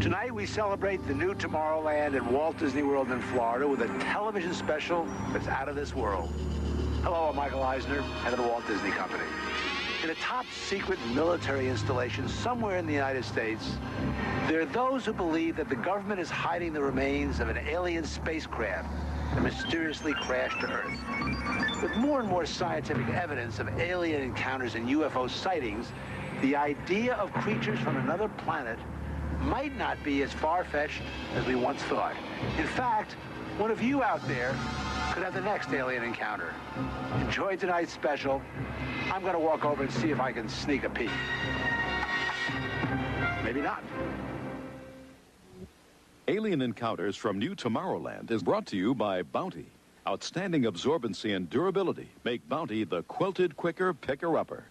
Tonight we celebrate the new Tomorrowland at Walt Disney World in Florida with a television special that's out of this world. Hello, I'm Michael Eisner, head of the Walt Disney Company. In a top-secret military installation somewhere in the United States, there are those who believe that the government is hiding the remains of an alien spacecraft that mysteriously crashed to Earth. With more and more scientific evidence of alien encounters and UFO sightings, the idea of creatures from another planet might not be as far-fetched as we once thought. In fact, one of you out there could have the next alien encounter. Enjoy tonight's special. I'm going to walk over and see if I can sneak a peek. Maybe not. Alien Encounters from New Tomorrowland is brought to you by Bounty. Outstanding absorbency and durability make Bounty the quilted quicker picker-upper.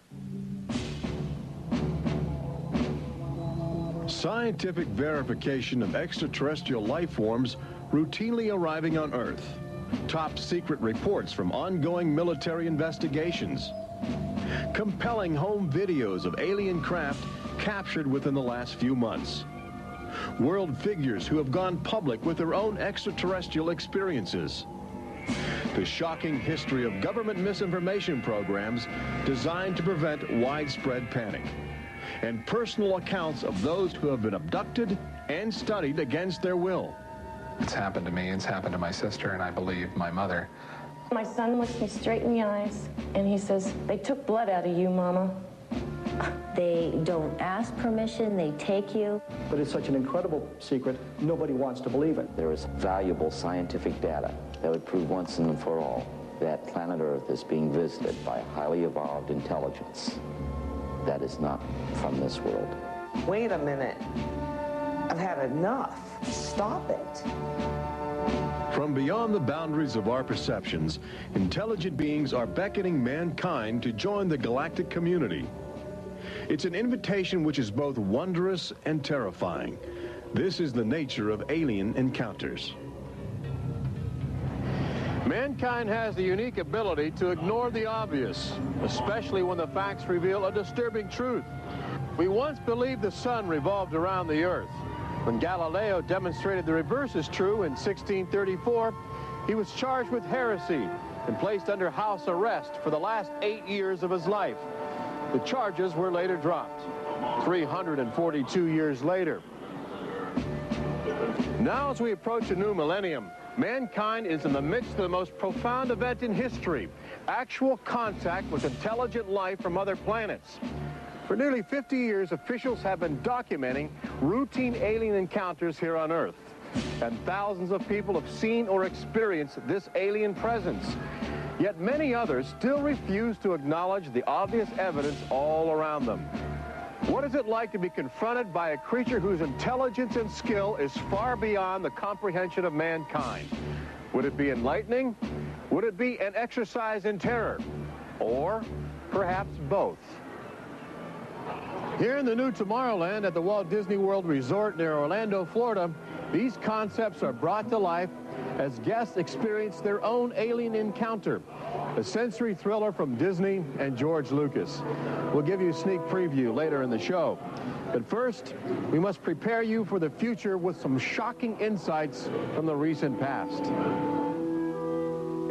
Scientific verification of extraterrestrial life forms routinely arriving on Earth. Top secret reports from ongoing military investigations. Compelling home videos of alien craft captured within the last few months. World figures who have gone public with their own extraterrestrial experiences. The shocking history of government misinformation programs designed to prevent widespread panic. And personal accounts of those who have been abducted and studied against their will. It's happened to me, it's happened to my sister, and I believe my mother. My son looks me straight in the eyes, and he says, "They took blood out of you, Mama." They don't ask permission, they take you. But it's such an incredible secret, nobody wants to believe it. There is valuable scientific data that would prove once and for all that planet Earth is being visited by highly evolved intelligence that is not from this world. Wait a minute. I've had enough. Stop it. From beyond the boundaries of our perceptions, intelligent beings are beckoning mankind to join the galactic community. It's an invitation which is both wondrous and terrifying. This is the nature of alien encounters. Mankind has the unique ability to ignore the obvious, especially when the facts reveal a disturbing truth. We once believed the sun revolved around the earth. When Galileo demonstrated the reverse is true in 1634, he was charged with heresy and placed under house arrest for the last 8 years of his life. The charges were later dropped, 342 years later. Now, as we approach a new millennium, mankind is in the midst of the most profound event in history, actual contact with intelligent life from other planets. For nearly 50 years, officials have been documenting routine alien encounters here on Earth. And thousands of people have seen or experienced this alien presence. Yet many others still refuse to acknowledge the obvious evidence all around them. What is it like to be confronted by a creature whose intelligence and skill is far beyond the comprehension of mankind? Would it be enlightening? Would it be an exercise in terror? Or perhaps both? Here in the new Tomorrowland at the Walt Disney World Resort near Orlando, Florida, these concepts are brought to life as guests experience their own alien encounter, a sensory thriller from Disney and George Lucas. We'll give you a sneak preview later in the show. But first, we must prepare you for the future with some shocking insights from the recent past.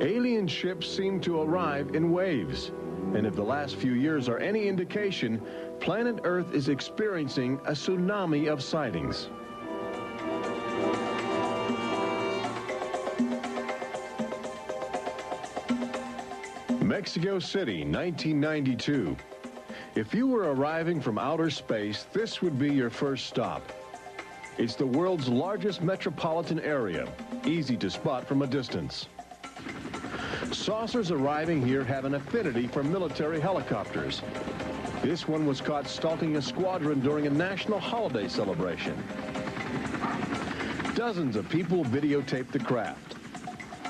Alien ships seem to arrive in waves. And if the last few years are any indication, planet Earth is experiencing a tsunami of sightings. Mexico City, 1992. If you were arriving from outer space, this would be your first stop. It's the world's largest metropolitan area, easy to spot from a distance. Saucers arriving here have an affinity for military helicopters. This one was caught stalking a squadron during a national holiday celebration. Dozens of people videotaped the craft.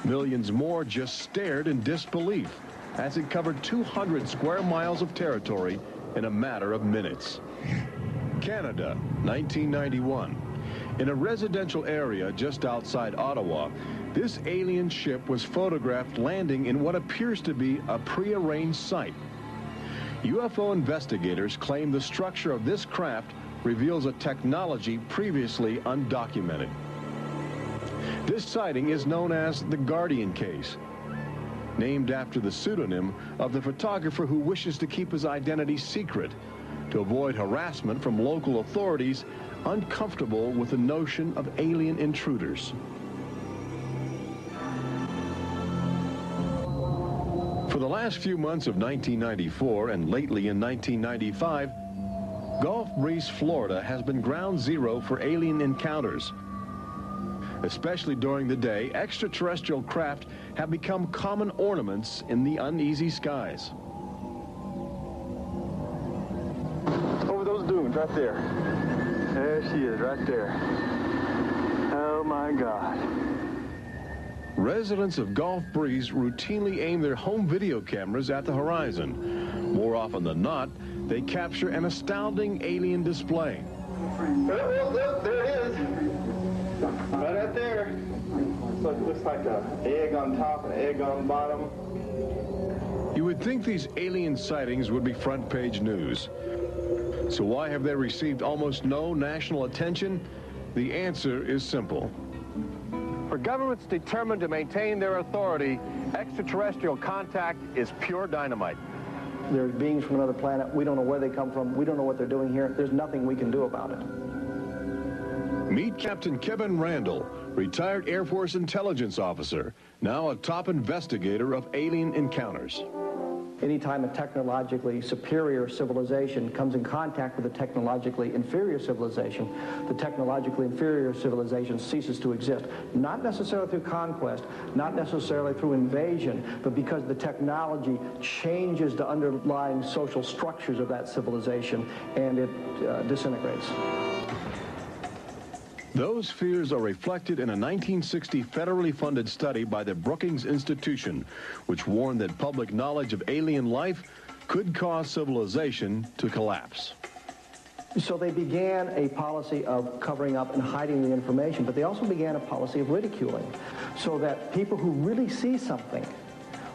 Millions more just stared in disbelief as it covered 200 square miles of territory in a matter of minutes. Canada, 1991. In a residential area just outside Ottawa, this alien ship was photographed landing in what appears to be a prearranged site. UFO investigators claim the structure of this craft reveals a technology previously undocumented. This sighting is known as the Guardian case, named after the pseudonym of the photographer who wishes to keep his identity secret to avoid harassment from local authorities uncomfortable with the notion of alien intruders. For the last few months of 1994 and lately in 1995, Gulf Breeze, Florida has been ground zero for alien encounters. Especially during the day, extraterrestrial craft have become common ornaments in the uneasy skies. Over those dunes right there. There she is, right there. Oh my God. Residents of Gulf Breeze routinely aim their home video cameras at the horizon. More often than not, they capture an astounding alien display. Look, there it is. Right out there. Looks like an egg on top and an egg on bottom. You would think these alien sightings would be front page news. So why have they received almost no national attention? The answer is simple. For governments determined to maintain their authority, extraterrestrial contact is pure dynamite. There's beings from another planet. We don't know where they come from. We don't know what they're doing here. There's nothing we can do about it. Meet Captain Kevin Randall, retired Air Force intelligence officer, now a top investigator of alien encounters. Anytime a technologically superior civilization comes in contact with a technologically inferior civilization, the technologically inferior civilization ceases to exist. Not necessarily through conquest, not necessarily through invasion, but because the technology changes the underlying social structures of that civilization and it disintegrates. Those fears are reflected in a 1960 federally funded study by the Brookings Institution, which warned that public knowledge of alien life could cause civilization to collapse. So they began a policy of covering up and hiding the information, but they also began a policy of ridiculing, so that people who really see something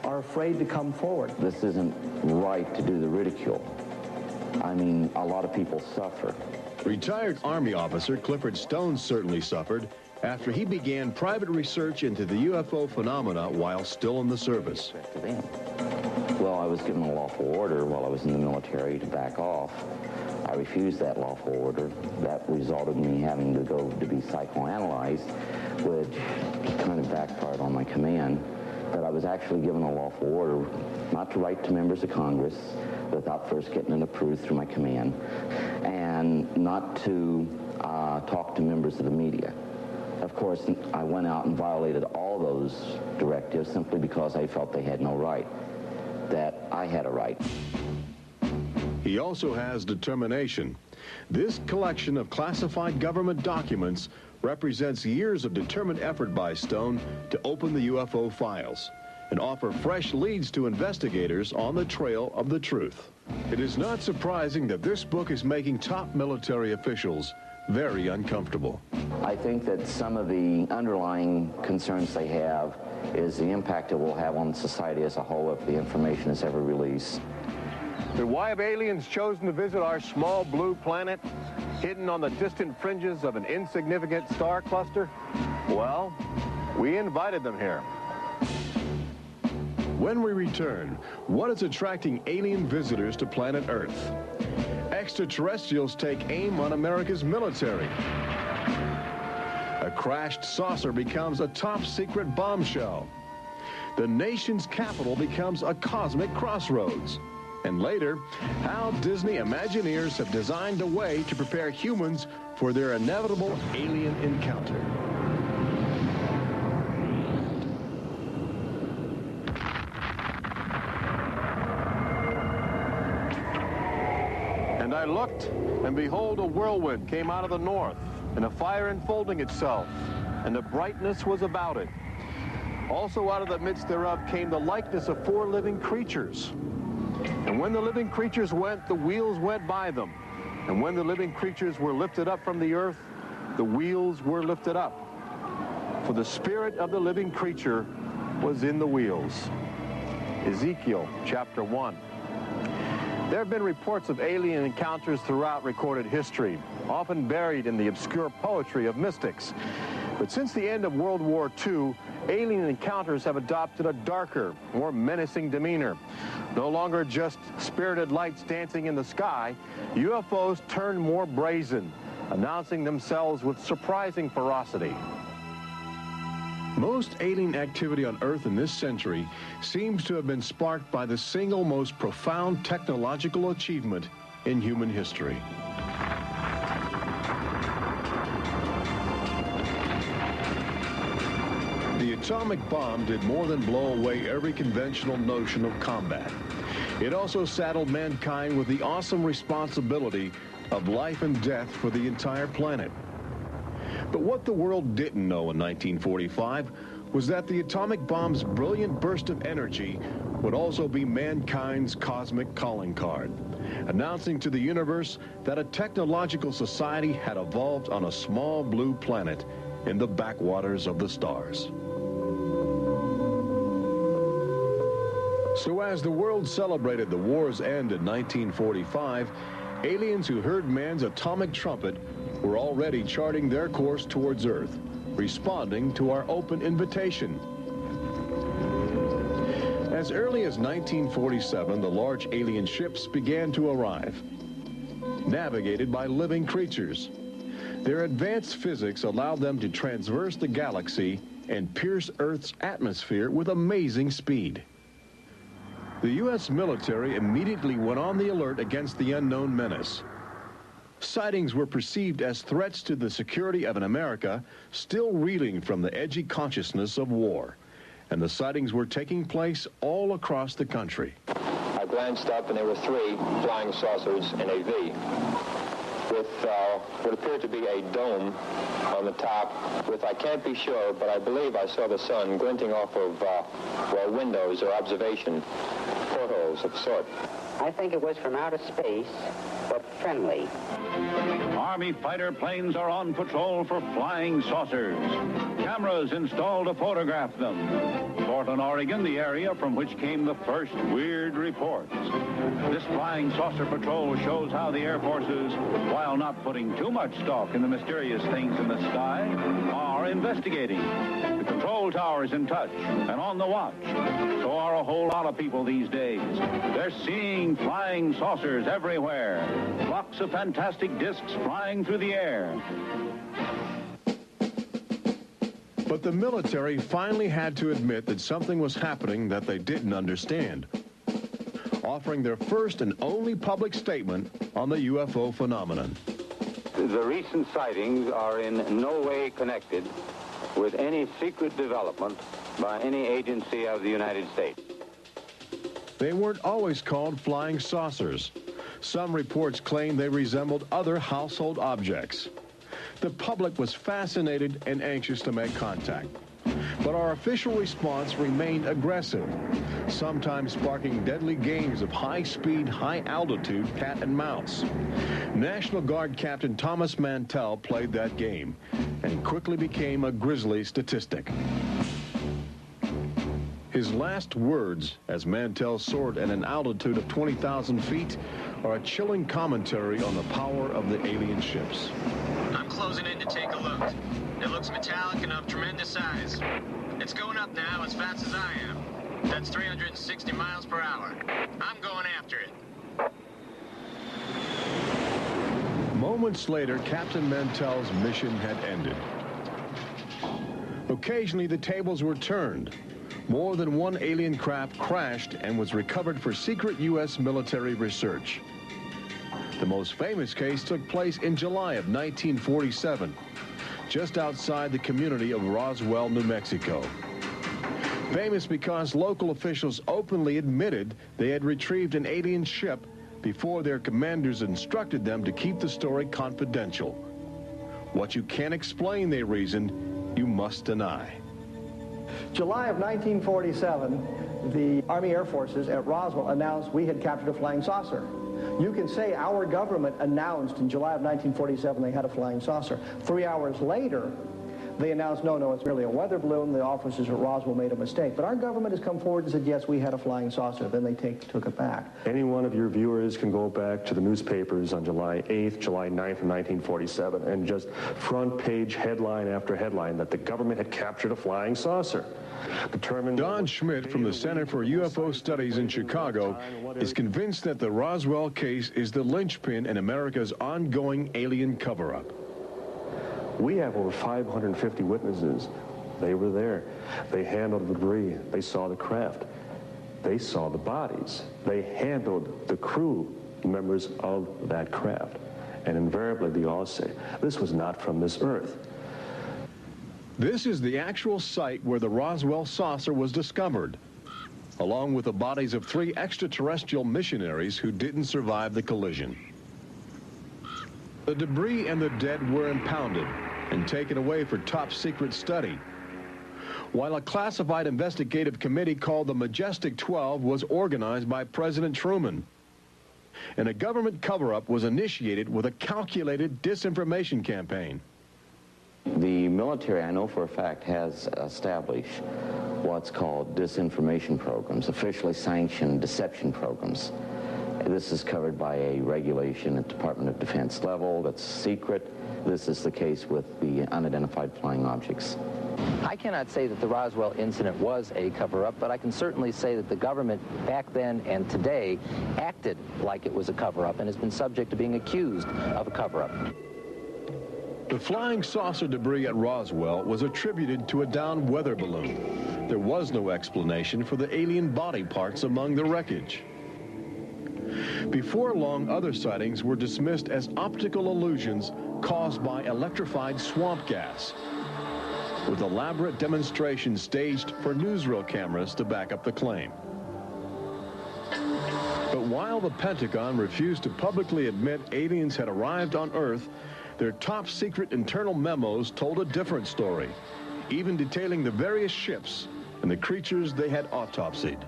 are afraid to come forward. This isn't right to do the ridicule. I mean, a lot of people suffer. Retired Army officer Clifford Stone certainly suffered after he began private research into the UFO phenomena while still in the service. Well, I was given a lawful order while I was in the military to back off. I refused that lawful order. That resulted in me having to go to be psychoanalyzed, which kind of backfired on my command. But I was actually given a lawful order not to write to members of Congress without first getting it approved through my command, and not to talk to members of the media. Of course, I went out and violated all those directives simply because I felt they had no right, that I had a right. He also has determination. This collection of classified government documents represents years of determined effort by Stone to open the UFO files and offer fresh leads to investigators on the trail of the truth. It is not surprising that this book is making top military officials very uncomfortable. I think that some of the underlying concerns they have is the impact it will have on society as a whole if the information is ever released. But why have aliens chosen to visit our small blue planet, hidden on the distant fringes of an insignificant star cluster? Well, we invited them here. When we return, what is attracting alien visitors to planet Earth? Extraterrestrials take aim on America's military. A crashed saucer becomes a top-secret bombshell. The nation's capital becomes a cosmic crossroads. And later, how Disney Imagineers have designed a way to prepare humans for their inevitable alien encounter. And I looked, and behold, a whirlwind came out of the north, and a fire enfolding itself, and the brightness was about it. Also out of the midst thereof came the likeness of 4 living creatures. And when the living creatures went, the wheels went by them. And when the living creatures were lifted up from the earth, the wheels were lifted up. For the spirit of the living creature was in the wheels. Ezekiel chapter 1. There have been reports of alien encounters throughout recorded history, often buried in the obscure poetry of mystics. But since the end of World War II, alien encounters have adopted a darker, more menacing demeanor. No longer just spirited lights dancing in the sky, UFOs turn more brazen, announcing themselves with surprising ferocity. Most alien activity on Earth in this century seems to have been sparked by the single most profound technological achievement in human history. The atomic bomb did more than blow away every conventional notion of combat. It also saddled mankind with the awesome responsibility of life and death for the entire planet. But what the world didn't know in 1945 was that the atomic bomb's brilliant burst of energy would also be mankind's cosmic calling card, announcing to the universe that a technological society had evolved on a small blue planet in the backwaters of the stars. So as the world celebrated the war's end in 1945, aliens who heard man's atomic trumpet were already charting their course towards Earth, responding to our open invitation. As early as 1947, the large alien ships began to arrive, navigated by living creatures. Their advanced physics allowed them to traverse the galaxy and pierce Earth's atmosphere with amazing speed. The U.S. military immediately went on the alert against the unknown menace. Sightings were perceived as threats to the security of an America still reeling from the edgy consciousness of war. And the sightings were taking place all across the country. I glanced up and there were 3 flying saucers in a V with what appeared to be a dome on the top with, I can't be sure, but I believe I saw the sun glinting off of windows or observation portholes of sort. I think it was from outer space, but friendly. Army fighter planes are on patrol for flying saucers. Cameras installed to photograph them. Portland, Oregon, the area from which came the first weird reports. This flying saucer patrol shows how the Air Forces, while not putting too much stock in the mysterious things in the sky, are investigating. The control tower is in touch and on the watch. So are a whole lot of people these days. They're seeing flying saucers everywhere. Flocks of fantastic discs flying through the air. But the military finally had to admit that something was happening that they didn't understand, offering their first and only public statement on the UFO phenomenon. The recent sightings are in no way connected with any secret development by any agency of the United States. They weren't always called flying saucers. Some reports claim they resembled other household objects. The public was fascinated and anxious to make contact. But our official response remained aggressive, sometimes sparking deadly games of high-speed, high-altitude cat and mouse. National Guard Captain Thomas Mantell played that game and quickly became a grisly statistic. His last words, as Mantell soared at an altitude of 20,000 feet, are a chilling commentary on the power of the alien ships. I'm closing in to take a look. It looks metallic and of tremendous size. It's going up now as fast as I am. That's 360 miles per hour. I'm going after it. Moments later, Captain Mantell's mission had ended. Occasionally, the tables were turned. More than one alien craft crashed and was recovered for secret U.S. military research. The most famous case took place in July of 1947, just outside the community of Roswell, New Mexico. Famous because local officials openly admitted they had retrieved an alien ship before their commanders instructed them to keep the story confidential. What you can't explain, they reasoned, you must deny. July of 1947, the Army Air Forces at Roswell announced we had captured a flying saucer. You can say our government announced in July of 1947 they had a flying saucer. 3 hours later, They announced, no, it's merely a weather balloon. The officers at Roswell made a mistake. But our government has come forward and said, yes, we had a flying saucer. Then they took it back. Any one of your viewers can go back to the newspapers on July 8th, July 9th of 1947, and just front page headline after headline that the government had captured a flying saucer. Don Schmidt from the Center for UFO Studies in Chicago is convinced that the Roswell case is the linchpin in America's ongoing alien cover-up. We have over 550 witnesses. They were there. They handled the debris. They saw the craft. They saw the bodies. They handled the crew members of that craft. And invariably, they all say, this was not from this earth. This is the actual site where the Roswell saucer was discovered, along with the bodies of 3 extraterrestrial missionaries who didn't survive the collision. The debris and the dead were impounded and taken away for top-secret study, while a classified investigative committee called the Majestic 12 was organized by President Truman. And a government cover-up was initiated with a calculated disinformation campaign. The military, I know for a fact, has established what's called disinformation programs, officially sanctioned deception programs. This is covered by a regulation at Department of Defense level that's secret. This is the case with the unidentified flying objects. I cannot say that the Roswell incident was a cover-up, but I can certainly say that the government back then and today acted like it was a cover-up and has been subject to being accused of a cover-up. The flying saucer debris at Roswell was attributed to a downed weather balloon. There was no explanation for the alien body parts among the wreckage. Before long, other sightings were dismissed as optical illusions caused by electrified swamp gas, with elaborate demonstrations staged for newsreel cameras to back up the claim. But while the Pentagon refused to publicly admit aliens had arrived on Earth, their top-secret internal memos told a different story, even detailing the various ships and the creatures they had autopsied.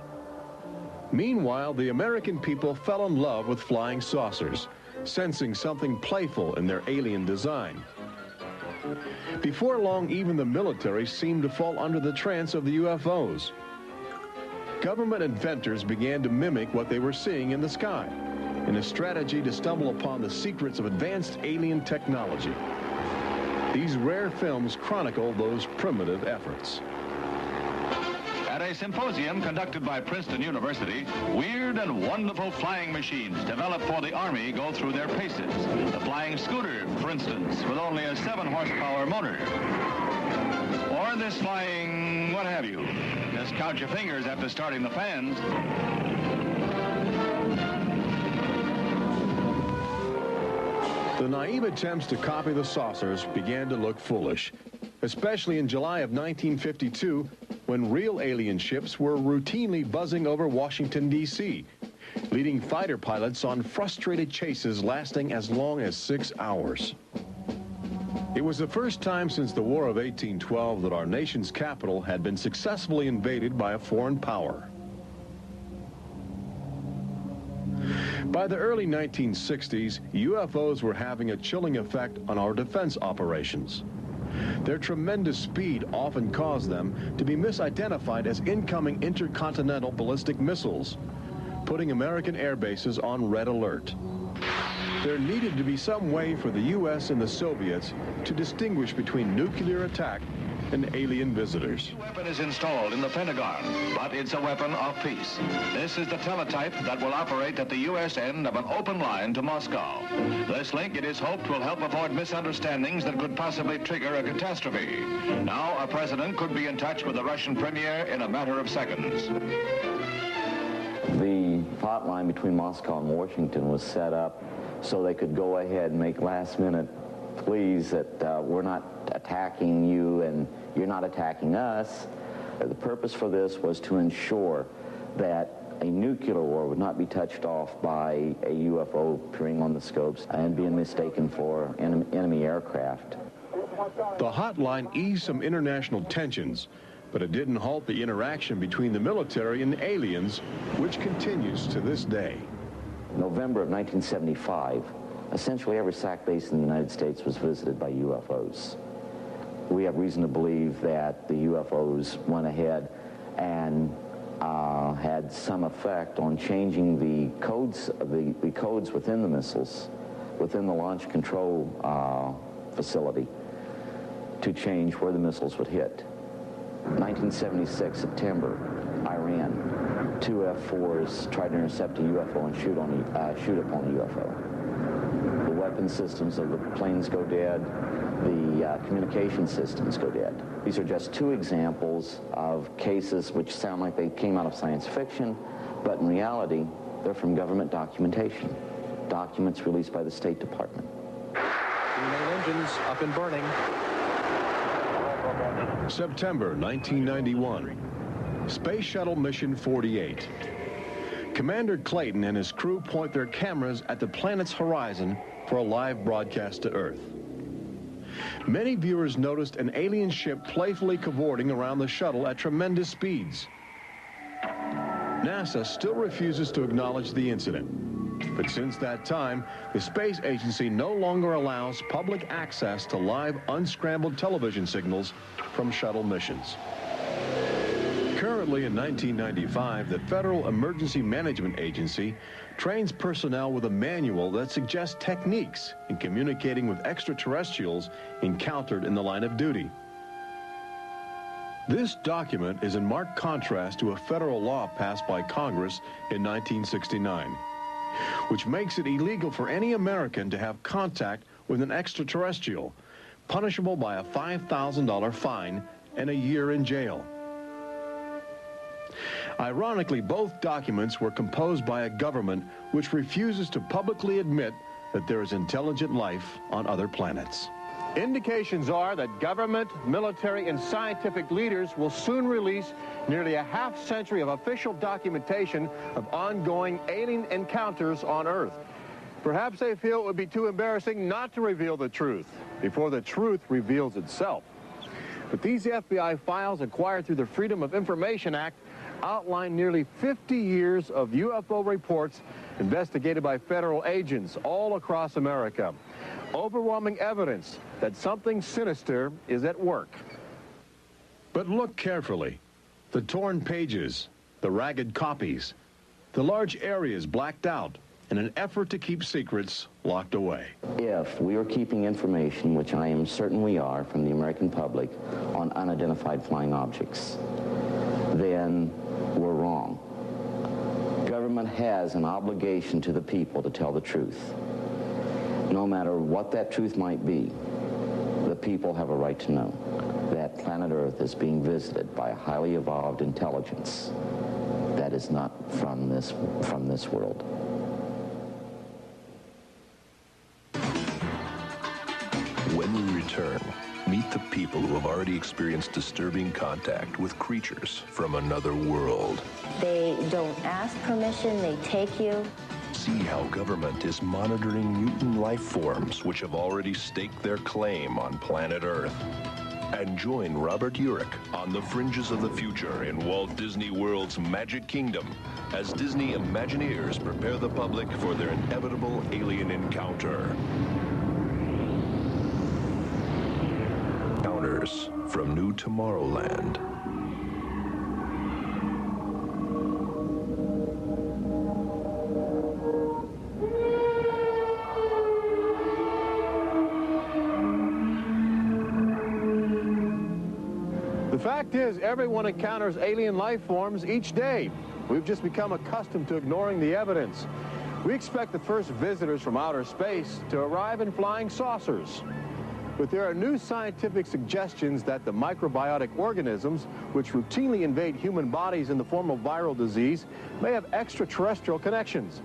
Meanwhile, the American people fell in love with flying saucers, sensing something playful in their alien design. Before long, even the military seemed to fall under the trance of the UFOs. Government inventors began to mimic what they were seeing in the sky, in a strategy to stumble upon the secrets of advanced alien technology. These rare films chronicle those primitive efforts. At a symposium conducted by Princeton University, weird and wonderful flying machines developed for the Army go through their paces. The flying scooter, for instance, with only a 7-horsepower motor. Or this flying what have you. Just count your fingers after starting the fans. The naive attempts to copy the saucers began to look foolish, especially in July of 1952, when real alien ships were routinely buzzing over Washington, D.C., leading fighter pilots on frustrated chases lasting as long as 6 hours. It was the first time since the War of 1812 that our nation's capital had been successfully invaded by a foreign power. By the early 1960s, UFOs were having a chilling effect on our defense operations. Their tremendous speed often caused them to be misidentified as incoming intercontinental ballistic missiles, putting American air bases on red alert. There needed to be some way for the U.S. and the Soviets to distinguish between nuclear attack and alien visitors. The weapon is installed in the Pentagon, but it's a weapon of peace. This is the teletype that will operate at the U.S. end of an open line to Moscow. This link, it is hoped, will help avoid misunderstandings that could possibly trigger a catastrophe. Now, a president could be in touch with the Russian premier in a matter of seconds. The hotline between Moscow and Washington was set up so they could go ahead and make last-minute pleas that we're not attacking you and you're not attacking us. The purpose for this was to ensure that a nuclear war would not be touched off by a UFO appearing on the scopes and being mistaken for enemy aircraft. The hotline eased some international tensions, but it didn't halt the interaction between the military and aliens, which continues to this day. November of 1975, essentially every SAC base in the United States was visited by UFOs. we have reason to believe that the UFOs went ahead and had some effect on changing the codes within the missiles, within the launch control facility, to change where the missiles would hit. 1976, September, Iran, 2 F-4s tried to intercept a UFO and shoot upon the UFO. The weapon systems of the planes go dead. The communication systems go dead. These are just 2 examples of cases which sound like they came out of science fiction, but in reality, they're from government documentation. Documents released by the State Department. The main engines up and burning. September 1991. Space Shuttle Mission 48. Commander Clayton and his crew point their cameras at the planet's horizon for a live broadcast to Earth. Many viewers noticed an alien ship playfully cavorting around the shuttle at tremendous speeds. NASA still refuses to acknowledge the incident. But since that time, the space agency no longer allows public access to live unscrambled television signals from shuttle missions. Currently in 1995, the Federal Emergency Management Agency trains personnel with a manual that suggests techniques in communicating with extraterrestrials encountered in the line of duty. This document is in marked contrast to a federal law passed by Congress in 1969, which makes it illegal for any American to have contact with an extraterrestrial, punishable by a $5,000 fine and a year in jail. Ironically, both documents were composed by a government which refuses to publicly admit that there is intelligent life on other planets. Indications are that government, military, and scientific leaders will soon release nearly a half-century of official documentation of ongoing alien encounters on Earth. Perhaps they feel it would be too embarrassing not to reveal the truth before the truth reveals itself. But these FBI files acquired through the Freedom of Information Act outline nearly 50 years of UFO reports investigated by federal agents all across America. Overwhelming evidence that something sinister is at work. But look carefully. The torn pages, the ragged copies, the large areas blacked out in an effort to keep secrets locked away. If we are keeping information, which I am certain we are, from the American public on unidentified flying objects, then we're wrong. Government has an obligation to the people to tell the truth. No matter what that truth might be, the people have a right to know that planet Earth is being visited by a highly evolved intelligence that is not from this world. When we return, meet the people who have already experienced disturbing contact with creatures from another world. They don't ask permission, they take you. See how government is monitoring mutant life forms which have already staked their claim on planet Earth. And join Robert Urich on the fringes of the future in Walt Disney World's Magic Kingdom as Disney Imagineers prepare the public for their inevitable alien encounter. Encounters from New Tomorrowland. The fact is, everyone encounters alien life forms each day. We've just become accustomed to ignoring the evidence. We expect the first visitors from outer space to arrive in flying saucers. But there are new scientific suggestions that the microbiotic organisms, which routinely invade human bodies in the form of viral disease, may have extraterrestrial connections.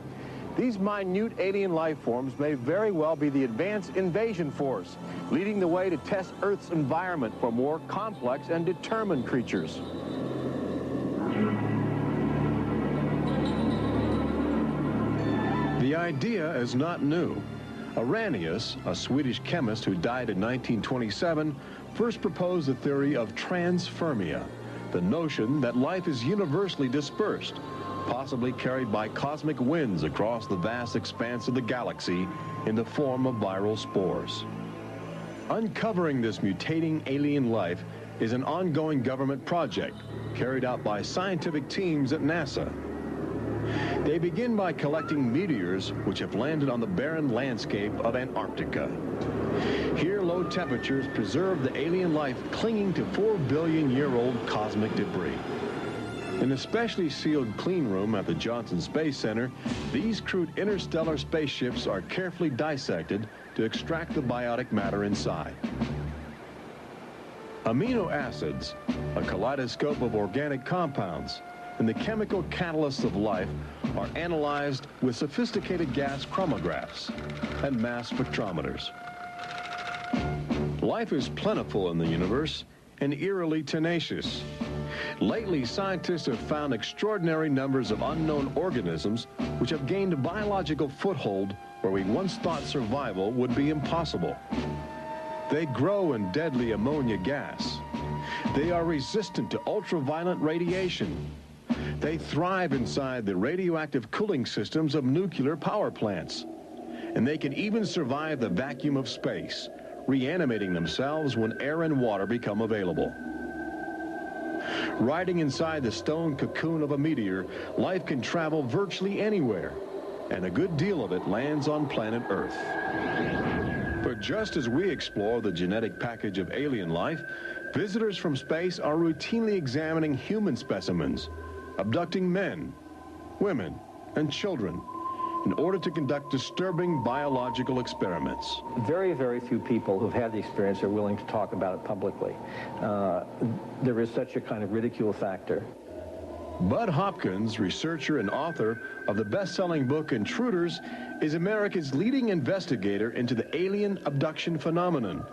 These minute alien life forms may very well be the advanced invasion force, leading the way to test Earth's environment for more complex and determined creatures. The idea is not new. Arrhenius, a Swedish chemist who died in 1927, first proposed the theory of transfermia, the notion that life is universally dispersed, possibly carried by cosmic winds across the vast expanse of the galaxy in the form of viral spores. Uncovering this mutating alien life is an ongoing government project carried out by scientific teams at NASA. They begin by collecting meteors which have landed on the barren landscape of Antarctica. Here, low temperatures preserve the alien life clinging to 4 billion-year-old cosmic debris. In a specially sealed clean room at the Johnson Space Center, these crude interstellar spaceships are carefully dissected to extract the biotic matter inside. Amino acids, a kaleidoscope of organic compounds, and the chemical catalysts of life are analyzed with sophisticated gas chromatographs and mass spectrometers. Life is plentiful in the universe and eerily tenacious. Lately, scientists have found extraordinary numbers of unknown organisms which have gained a biological foothold where we once thought survival would be impossible. They grow in deadly ammonia gas. They are resistant to ultraviolet radiation. They thrive inside the radioactive cooling systems of nuclear power plants. And they can even survive the vacuum of space, reanimating themselves when air and water become available. Riding inside the stone cocoon of a meteor, life can travel virtually anywhere, and a good deal of it lands on planet Earth. But just as we explore the genetic package of alien life, visitors from space are routinely examining human specimens, abducting men, women, and children in order to conduct disturbing biological experiments. Very, very few people who've had the experience are willing to talk about it publicly. There is such a kind of ridicule factor. Bud Hopkins, researcher and author of the best-selling book Intruders, is America's leading investigator into the alien abduction phenomenon,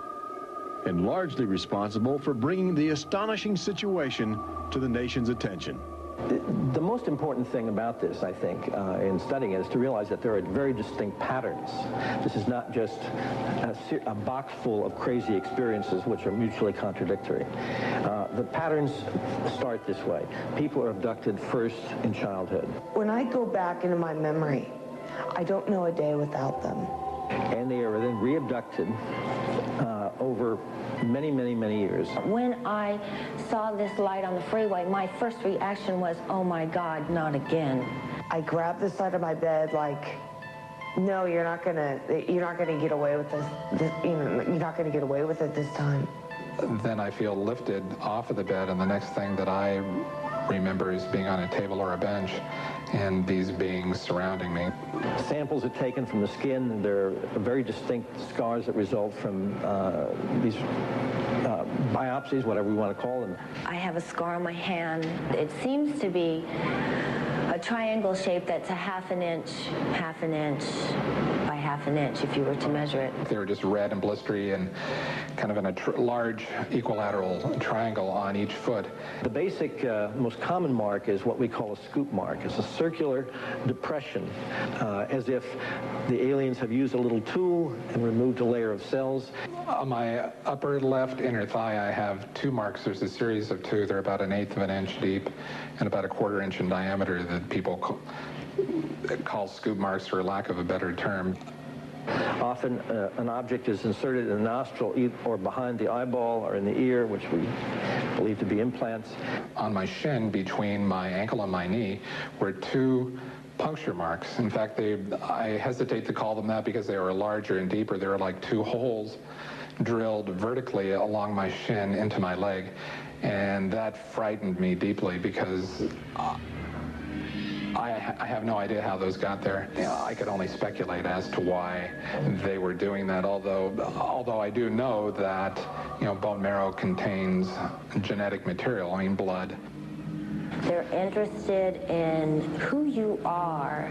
and largely responsible for bringing the astonishing situation to the nation's attention. The most important thing about this, I think, in studying it, is to realize that there are very distinct patterns. This is not just a box full of crazy experiences which are mutually contradictory. The patterns start this way. People are abducted first in childhood. When I go back into my memory, I don't know a day without them. And they are then re-abducted over many, many, many years. When I saw this light on the freeway, my first reaction was, oh my God, not again. I grabbed the side of my bed like, no, you're not gonna get away with this. You're not gonna get away with it this time. Then I feel lifted off of the bed, and the next thing that I remember is being on a table or a bench and these beings surrounding me. Samples are taken from the skin, and there are very distinct scars that result from these biopsies, whatever we want to call them. I have a scar on my hand. It seems to be a triangle shape that's a half an inch by half an inch if you were to measure it. They were just red and blistery and kind of in a large equilateral triangle on each foot. The basic, most common mark is what we call a scoop mark. It's a circular depression, as if the aliens have used a little tool and removed a layer of cells. On my upper left inner thigh, I have two marks. There's a series of two. They're about 1/8 of an inch deep and about 1/4 inch in diameter that people call scoop marks, for lack of a better term. Often an object is inserted in the nostril or behind the eyeball or in the ear, which we believe to be implants. On my shin, between my ankle and my knee, were two puncture marks. In fact, I hesitate to call them that because they were larger and deeper. They were like two holes drilled vertically along my shin into my leg. And that frightened me deeply because I have no idea how those got there. I could only speculate as to why they were doing that, although I do know that, bone marrow contains genetic material, I mean blood. They're interested in who you are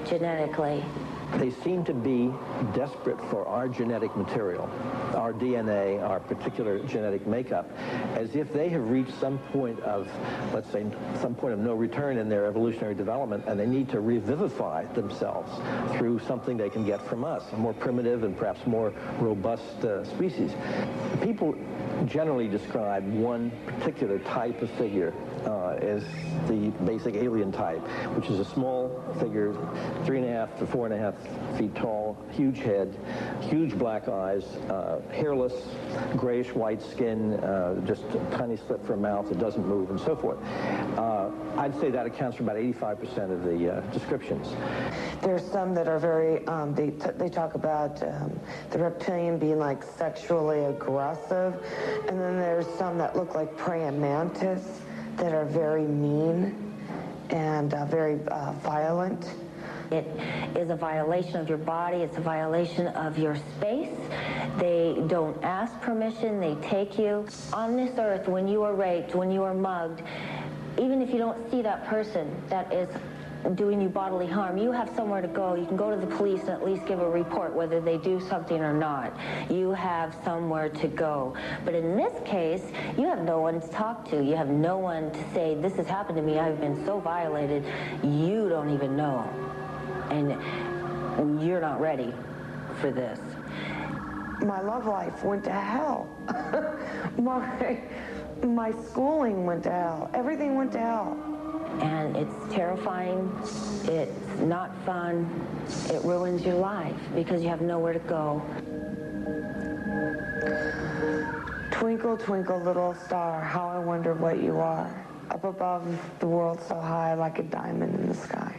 genetically. They seem to be desperate for our genetic material, our DNA, our particular genetic makeup, as if they have reached some point of, let's say, some point of no return in their evolutionary development, and they need to revivify themselves through something they can get from us, a more primitive and perhaps more robust species. People generally describe one particular type of figure is the basic alien type, which is a small figure, 3.5 to 4.5 feet tall, huge head, huge black eyes, hairless, grayish-white skin, just a tiny slit for a mouth that doesn't move, and so forth. I'd say that accounts for about 85% of the descriptions. There's some that are very, they talk about the reptilian being like sexually aggressive, and then there's some that look like praying mantis that are very mean and very violent. It is a violation of your body. It's a violation of your space. They don't ask permission. They take you. On this earth, when you are raped, when you are mugged, even if you don't see that person that is doing you bodily harm, you have somewhere to go. You can go to the police and at least give a report whether they do something or not. You have somewhere to go. But in this case, you have no one to talk to. You have no one to say, this has happened to me. I've been so violated. You don't even know. And you're not ready for this. My love life went to hell. My schooling went to hell. Everything went to hell. And it's terrifying. It's not fun. It ruins your life because you have nowhere to go. Twinkle, twinkle, little star, how I wonder what you are. Up above the world so high like a diamond in the sky.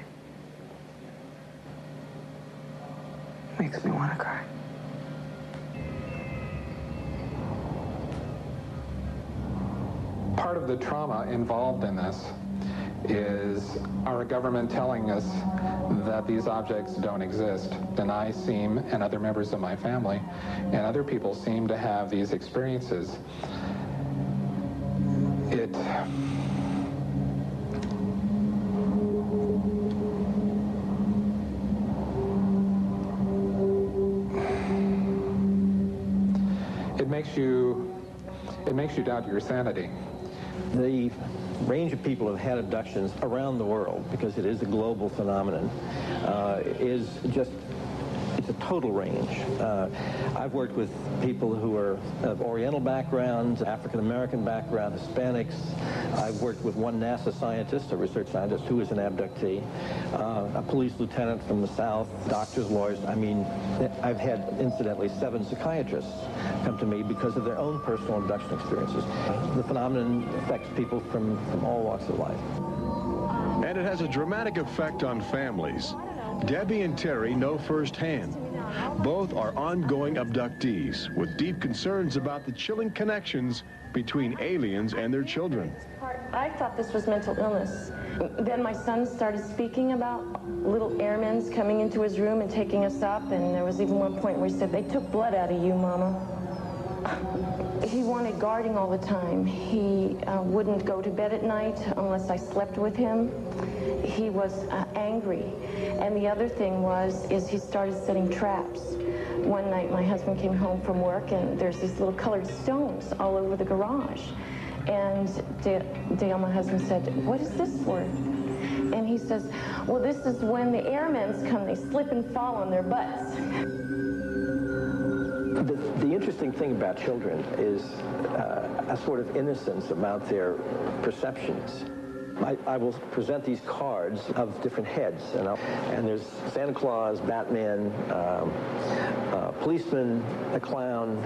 Makes me want to cry. Part of the trauma involved in this is our government telling us that these objects don't exist. And I seem, and other members of my family, and other people seem to have these experiences. It makes you doubt your sanity. The range of people who have had abductions around the world, because it is a global phenomenon, is just, it's a total range. I've worked with people who are of Oriental backgrounds, African-American background, Hispanics. I've worked with one NASA scientist, a research scientist, who is an abductee, a police lieutenant from the South, doctors, lawyers. I mean, I've had, incidentally, 7 psychiatrists come to me because of their own personal abduction experiences. The phenomenon affects people from all walks of life. And it has a dramatic effect on families. Debbie and Terry know firsthand. Both are ongoing abductees with deep concerns about the chilling connections between aliens and their children. I thought this was mental illness. Then my son started speaking about little airmen coming into his room and taking us up, and there was even one point where he said, "They took blood out of you, Mama." He wanted guarding all the time. He wouldn't go to bed at night unless I slept with him. He was angry. And the other thing is he started setting traps. One night my husband came home from work and there's these little colored stones all over the garage. And Dale, my husband, said, "What is this for?" And he says, "Well, this is when the airmen come, they slip and fall on their butts." The interesting thing about children is a sort of innocence about their perceptions. I will present these cards of different heads, and there's Santa Claus, Batman, policeman, a clown,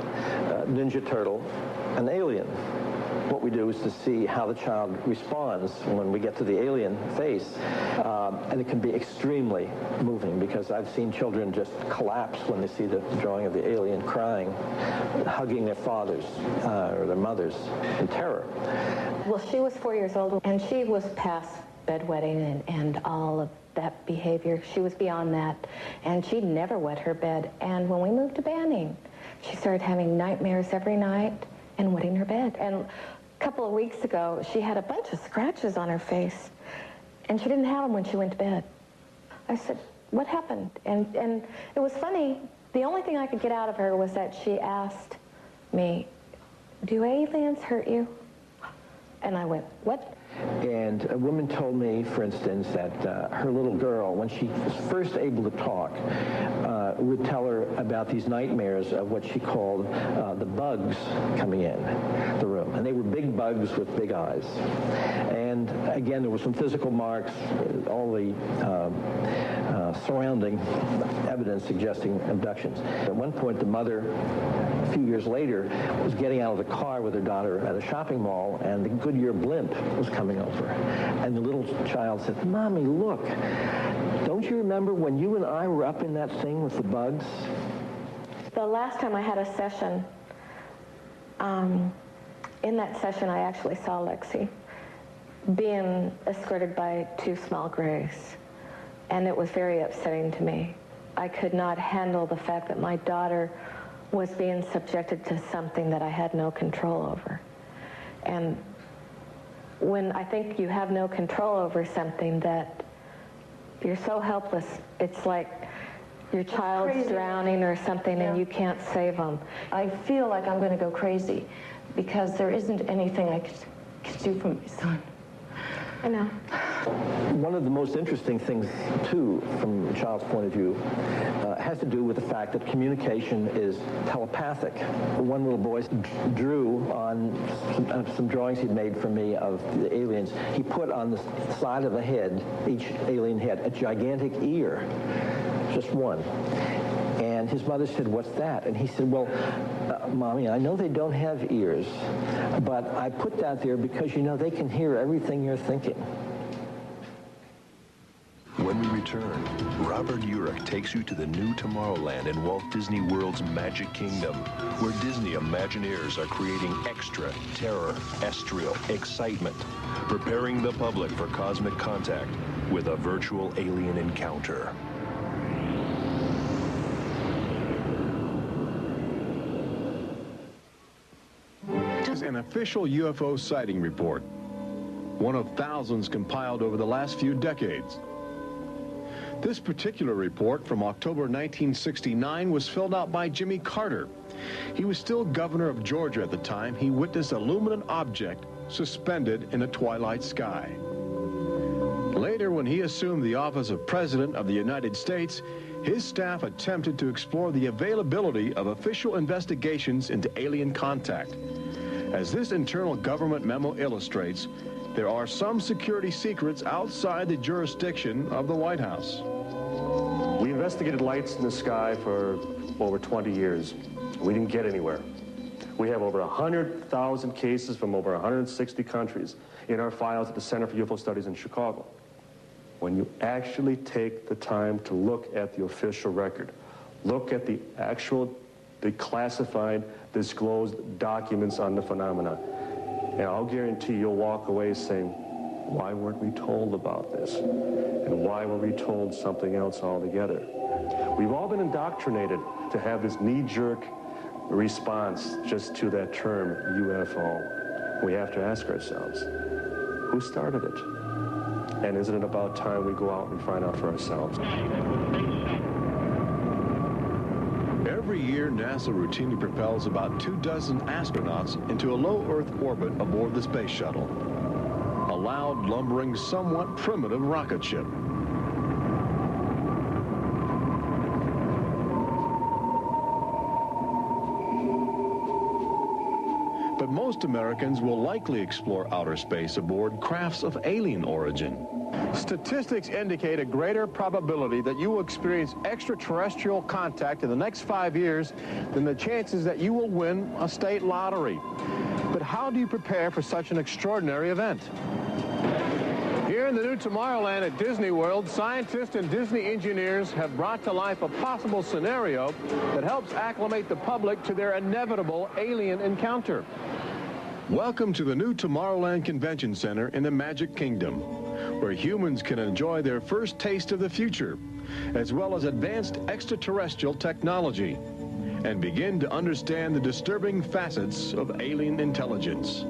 Ninja Turtle, an alien. What we do is to see how the child responds when we get to the alien face, and it can be extremely moving because I've seen children just collapse when they see the drawing of the alien, crying, hugging their fathers or their mothers in terror. Well, she was 4 years old, and she was past bedwetting and all of that behavior. She was beyond that, and she'd never wet her bed. And when we moved to Banning, she started having nightmares every night and wetting her bed. And a couple of weeks ago, she had a bunch of scratches on her face, and she didn't have them when she went to bed. I said, "What happened?" And it was funny. The only thing I could get out of her was that she asked me, "Do aliens hurt you?" And I went, "What?" And a woman told me, for instance, that her little girl, when she was first able to talk, would tell her about these nightmares of what she called the bugs coming in the room. And they were big bugs with big eyes. And again, there were some physical marks, all the surrounding evidence suggesting abductions. At one point, the mother, a few years later, was getting out of the car with her daughter at a shopping mall, and the Goodyear blimp was coming over. And the little child said, "Mommy, look, don't you remember when you and I were up in that thing with the bugs?" The last time I had a session, in that session I actually saw Lexi being escorted by two small grays. And it was very upsetting to me. I could not handle the fact that my daughter was being subjected to something that I had no control over. And when I think you have no control over something, that you're so helpless, it's like your child's drowning or something, and you can't save them. I feel like I'm going to go crazy because there isn't anything I could do for my son. I know. One of the most interesting things, too, from a child's point of view, has to do with the fact that communication is telepathic. One little boy drew on some drawings he'd made for me of the aliens. He put on the side of the head, each alien head, a gigantic ear, just one. And his mother said, "What's that?" And he said, "Well, Mommy, I know they don't have ears, but I put that there because, you know, they can hear everything you're thinking." When we return, Robert Urich takes you to the new Tomorrowland in Walt Disney World's Magic Kingdom, where Disney Imagineers are creating extra terrestrial excitement, preparing the public for cosmic contact with a virtual alien encounter. An official UFO sighting report, one of thousands compiled over the last few decades. This particular report from October 1969 was filled out by Jimmy Carter. He was still governor of Georgia at the time. He witnessed a luminant object suspended in a twilight sky. Later, when he assumed the office of President of the United States, his staff attempted to explore the availability of official investigations into alien contact. As this internal government memo illustrates, there are some security secrets outside the jurisdiction of the White House. We investigated lights in the sky for over 20 years. We didn't get anywhere. We have over 100,000 cases from over 160 countries in our files at the Center for UFO Studies in Chicago. When you actually take the time to look at the official record, look at the classified, disclosed documents on the phenomena, and I'll guarantee you'll walk away saying, why weren't we told about this? And why were we told something else altogether? We've all been indoctrinated to have this knee-jerk response just to that term, UFO. We have to ask ourselves, who started it? And isn't it about time we go out and find out for ourselves? Every year, NASA routinely propels about 24 astronauts into a low Earth orbit aboard the space shuttle, a loud, lumbering, somewhat primitive rocket ship. But most Americans will likely explore outer space aboard crafts of alien origin. Statistics indicate a greater probability that you will experience extraterrestrial contact in the next 5 years than the chances that you will win a state lottery. But how do you prepare for such an extraordinary event? Here in the new Tomorrowland at Disney World, scientists and Disney engineers have brought to life a possible scenario that helps acclimate the public to their inevitable alien encounter. Welcome to the new Tomorrowland Convention Center in the Magic Kingdom, where humans can enjoy their first taste of the future, as well as advanced extraterrestrial technology, and begin to understand the disturbing facets of alien intelligence.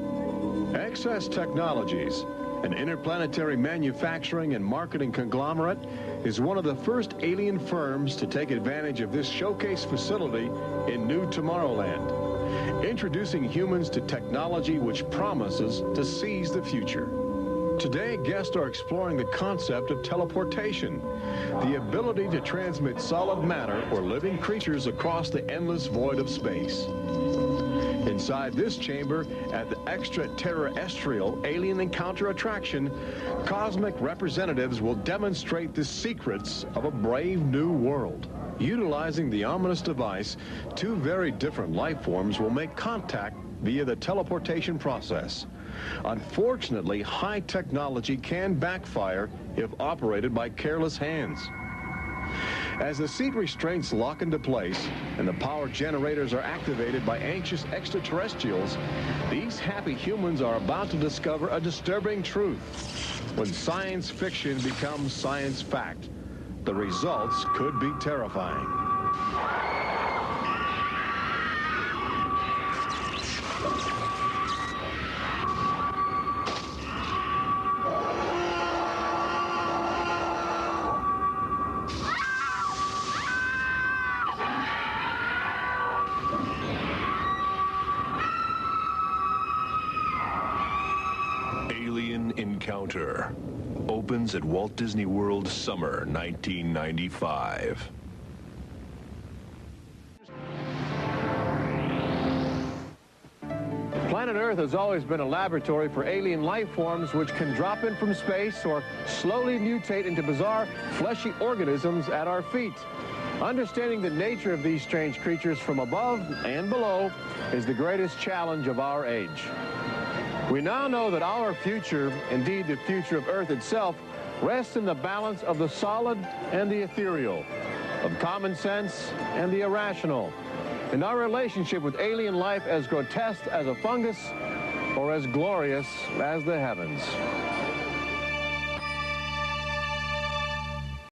Access Technologies, an interplanetary manufacturing and marketing conglomerate, is one of the first alien firms to take advantage of this showcase facility in New Tomorrowland, introducing humans to technology which promises to seize the future. Today, guests are exploring the concept of teleportation, the ability to transmit solid matter or living creatures across the endless void of space. Inside this chamber, at the extraterrestrial alien encounter attraction, cosmic representatives will demonstrate the secrets of a brave new world. Utilizing the ominous device, two very different life forms will make contact via the teleportation process. Unfortunately, high technology can backfire if operated by careless hands. As the seat restraints lock into place and the power generators are activated by anxious extraterrestrials, these happy humans are about to discover a disturbing truth. When science fiction becomes science fact, the results could be terrifying. Alien Encounter opens at Walt Disney World summer 1995. Planet Earth has always been a laboratory for alien life forms which can drop in from space or slowly mutate into bizarre fleshy organisms at our feet. Understanding the nature of these strange creatures from above and below is the greatest challenge of our age. We now know that our future, indeed the future of Earth itself, rests in the balance of the solid and the ethereal, of common sense and the irrational, in our relationship with alien life as grotesque as a fungus or as glorious as the heavens.